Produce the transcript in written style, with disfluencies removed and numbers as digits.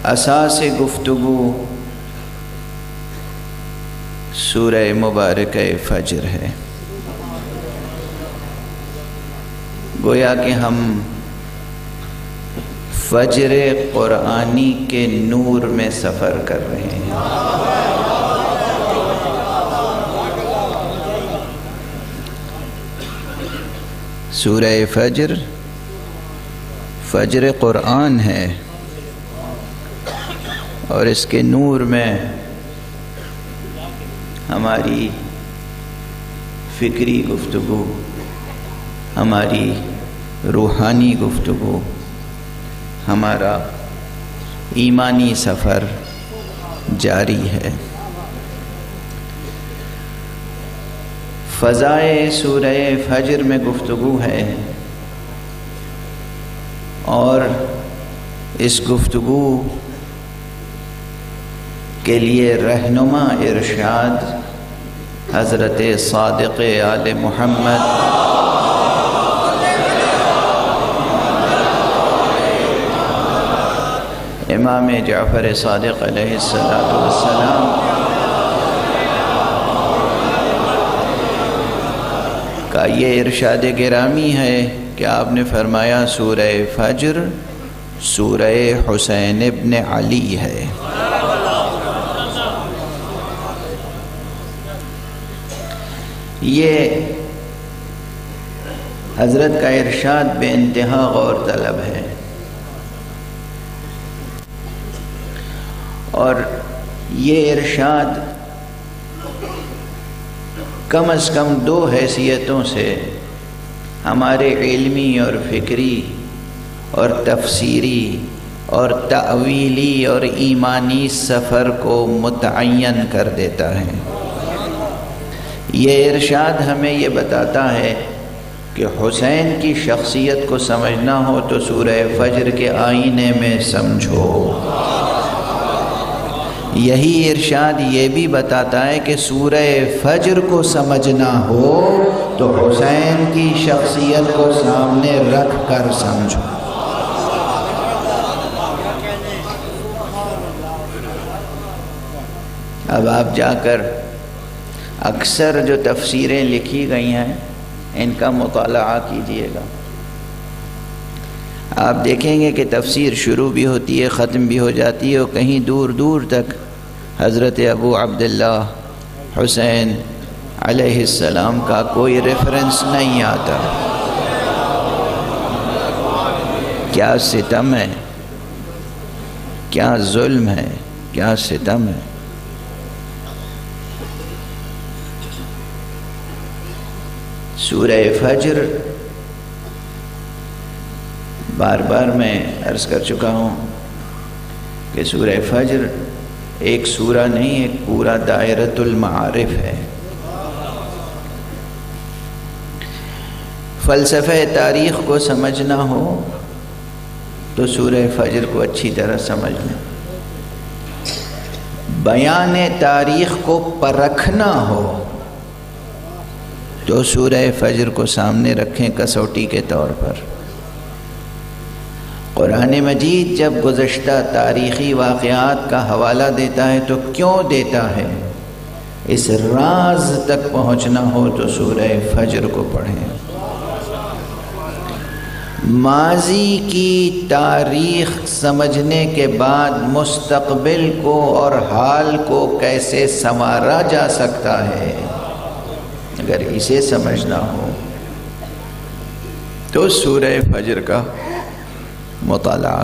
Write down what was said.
اساس گفتگو سورہ مبارکہ فجر ہے۔ گویا کہ ہم فجر قرآنی کے نور میں سفر کر رہے ہیں۔ سورہ فجر فجر قرآن ہے، اور اس کے نور میں ہماری فکری گفتگو، ہماری روحانی گفتگو، ہمارا ایمانی سفر جاری ہے۔ فضائے سورہ فجر میں گفتگو ہے، اور اس گفتگو کے لیے رہنما ارشاد حضرت صادق آل محمد امام جعفر صادق علیہ السلام کا یہ ارشاد گرامی ہے کہ آپ نے فرمایا سورہ فجر سورہ حسین ابن علی ہے۔ یہ حضرت کا ارشاد بے انتہا غور طلب ہے، اور یہ ارشاد کم از کم دو حیثیتوں سے ہمارے علمی اور فکری اور تفسیری اور تأویلی اور ایمانی سفر کو متعین کر دیتا ہے۔ یہ ارشاد ہمیں یہ بتاتا ہے کہ حسین کی شخصیت کو سمجھنا ہو تو سورہ فجر کے آئینے میں سمجھو۔ یہی ارشاد یہ بھی بتاتا ہے کہ سورہ فجر کو سمجھنا ہو تو حسین کی شخصیت کو سامنے رکھ کر سمجھو۔ اب آپ جا کر اکثر جو تفسیریں لکھی گئی ہیں ان کا مطالعہ کیجئے گا، آپ دیکھیں گے کہ تفسیر شروع بھی ہوتی ہے، ختم بھی ہو جاتی ہے، اور کہیں دور دور تک حضرت ابو عبداللہ حسین علیہ السلام کا کوئی ریفرنس نہیں آتا۔ کیا ستم ہے، کیا ظلم ہے، کیا ستم ہے۔ سورہ فجر بار بار میں عرض کر چکا ہوں کہ سورہ فجر ایک سورہ نہیں، ایک پورا دائرۃ المعارف ہے۔ فلسفہ تاریخ کو سمجھنا ہو تو سورہ فجر کو اچھی طرح سمجھ لیں۔ بیان تاریخ کو پرکھنا ہو تو سورہ فجر کو سامنے رکھیں کسوٹی کے طور پر۔ قرآن مجید جب گزشتہ تاریخی واقعات کا حوالہ دیتا ہے تو کیوں دیتا ہے، اس راز تک پہنچنا ہو تو سورہ فجر کو پڑھیں۔ ماضی کی تاریخ سمجھنے کے بعد مستقبل کو اور حال کو کیسے سنوارا جا سکتا ہے، اگر اسے سمجھنا ہو تو سورہ فجر کا مطالعہ